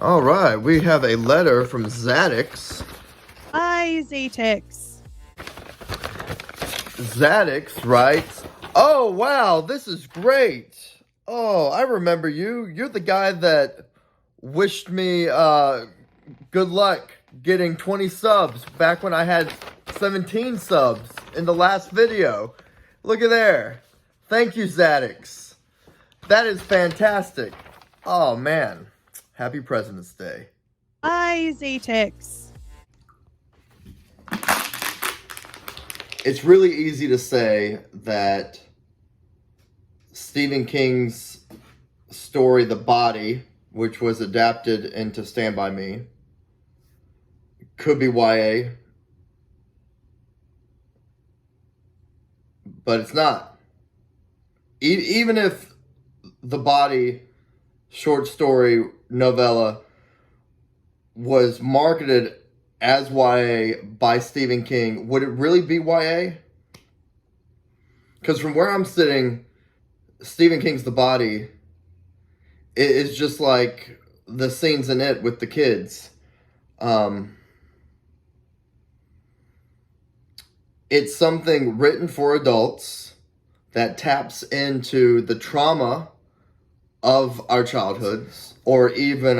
All right, we have a letter from Zadix. Hi, Zatix. Zadix writes, "Oh, wow, this is great. Oh, I remember you. You're the guy that wished me good luck getting 20 subs back when I had 17 subs in the last video. Look at there. Thank you, Zadix. That is fantastic. Oh, man. Happy President's Day." Hi, Zatix. It's really easy to say that Stephen King's story, The Body, which was adapted into Stand By Me, could be YA, but it's not. Even if The Body short story novella was marketed as YA by Stephen King, would it really be YA? Because from where I'm sitting, Stephen King's The Body is just like the scenes in it with the kids. It's something written for adults that taps into the trauma of our childhoods, or even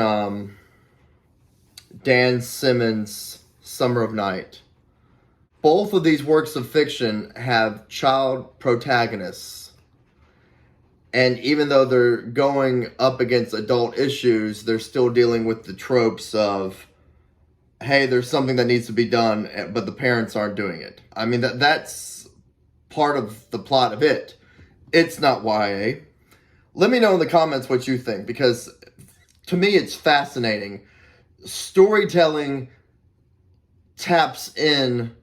Dan Simmons' Summer of Night. Both of these works of fiction have child protagonists. And even though they're going up against adult issues, they're still dealing with the tropes of, hey, there's something that needs to be done, but the parents aren't doing it. I mean, that's part of the plot of it. It's not YA. Let me know in the comments what you think, because to me it's fascinating. Storytelling taps in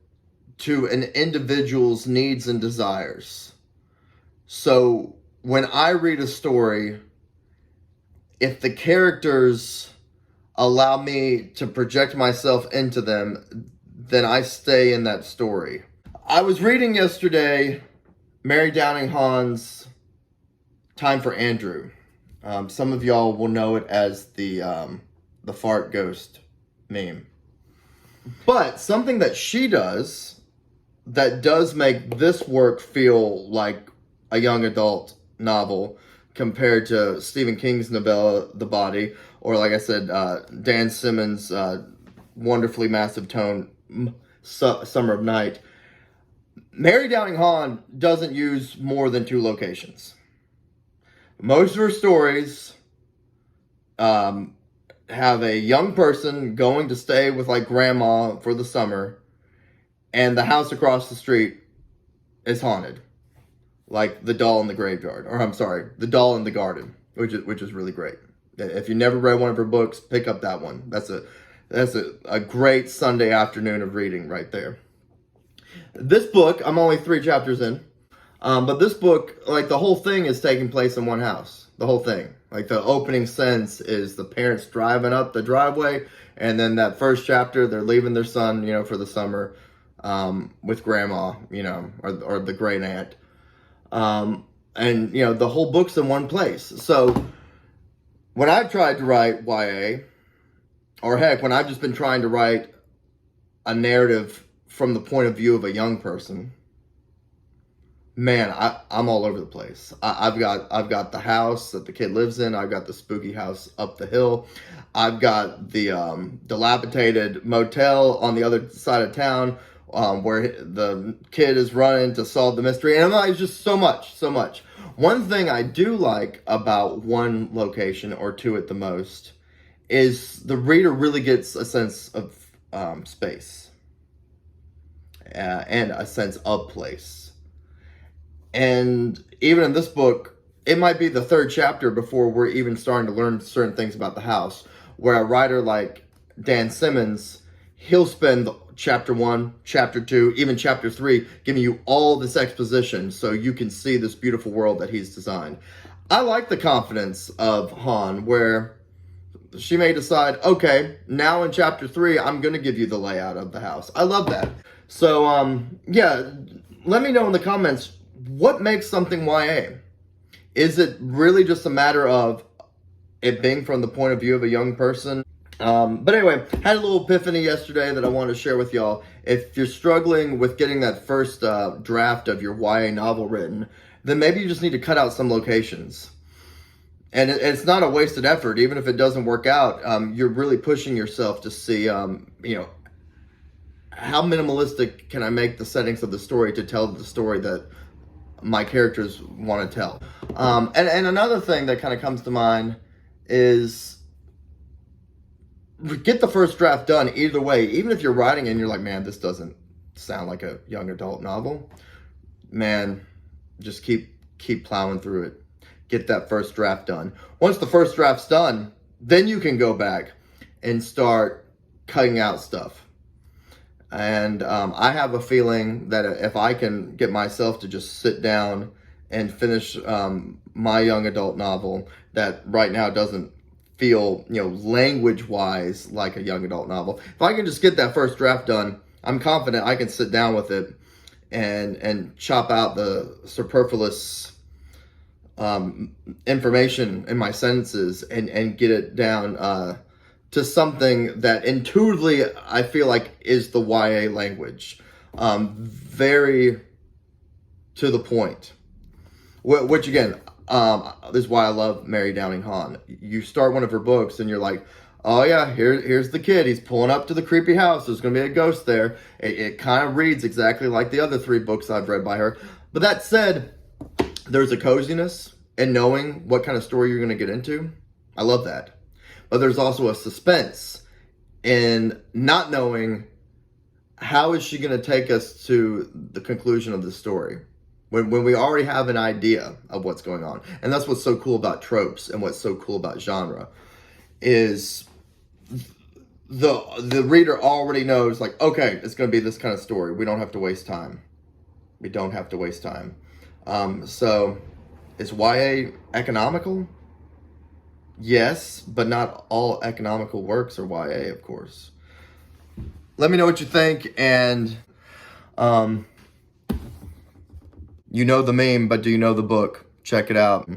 to an individual's needs and desires. So when I read a story, if the characters allow me to project myself into them, then I stay in that story. I was reading yesterday Mary Downing Hahn's Time for Andrew. Some of y'all will know it as the fart ghost meme. But something that she does that does make this work feel like a young adult novel compared to Stephen King's novella, The Body, or like I said, Dan Simmons' wonderfully massive tone, Summer of Night. Mary Downing Hahn doesn't use more than 2 locations. Most of her stories have a young person going to stay with like grandma for the summer, and the house across the street is haunted. Like The Doll in the Graveyard, or I'm sorry, The Doll in the Garden, which is really great. If you never read one of her books, pick up that one. That's a great Sunday afternoon of reading right there. This book, I'm only 3 chapters in, but this book, like the whole thing is taking place in one house. The whole thing. Like the opening sentence is the parents driving up the driveway, and then that first chapter, they're leaving their son, for the summer, with grandma, or the great aunt. And the whole book's in one place. So when I've tried to write YA, or heck, when I've just been trying to write a narrative from the point of view of a young person, man, I'm all over the place. I've got the house that the kid lives in. I've got the spooky house up the hill. I've got the dilapidated motel on the other side of town, where the kid is running to solve the mystery. And it's just so much. One thing I do like about one location, or 2 at the most, is the reader really gets a sense of space and a sense of place. And even in this book, it might be the 3rd chapter before we're even starting to learn certain things about the house, where a writer like Dan Simmons, he'll spend chapter 1, chapter 2, even chapter 3, giving you all this exposition so you can see this beautiful world that he's designed. I like the confidence of Hahn, where she may decide, okay, now in chapter 3, I'm going to give you the layout of the house. I love that. So, yeah, let me know in the comments, what makes something YA? Is it really just a matter of it being from the point of view of a young person? But anyway, had a little epiphany yesterday that I wanted to share with y'all. If you're struggling with getting that first draft of your YA novel written, then maybe you just need to cut out some locations. And it's not a wasted effort. Even if it doesn't work out, you're really pushing yourself to see, how minimalistic can I make the settings of the story to tell the story that my characters want to tell. And another thing that kind of comes to mind is get the first draft done either way. Even if you're writing and you're like, man, this doesn't sound like a young adult novel, man, just keep plowing through it. Get that first draft done. Once the first draft's done, then you can go back and start cutting out stuff. And I have a feeling that if I can get myself to just sit down and finish my young adult novel that right now doesn't feel, language-wise like a young adult novel. If I can just get that first draft done, I'm confident I can sit down with it and chop out the superfluous information in my sentences and get it down to something that intuitively I feel like is the YA language. Very to the point. Which again, this is why I love Mary Downing Hahn. You start one of her books and you're like, oh yeah, here's the kid. He's pulling up to the creepy house. There's going to be a ghost there. It kind of reads exactly like the other 3 books I've read by her. But that said, there's a coziness in knowing what kind of story you're going to get into. I love that. But there's also a suspense in not knowing how is she going to take us to the conclusion of the story when we already have an idea of what's going on. And that's what's so cool about tropes and what's so cool about genre is the reader already knows, like, okay, it's going to be this kind of story. We don't have to waste time. We don't have to waste time. So is YA economical? Yes, but not all economical works are YA, of course. Let me know what you think, and you know the meme, but do you know the book? Check it out.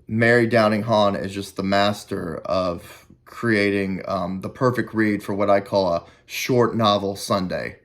Mary Downing Hahn is just the master of creating the perfect read for what I call a short novel Sunday.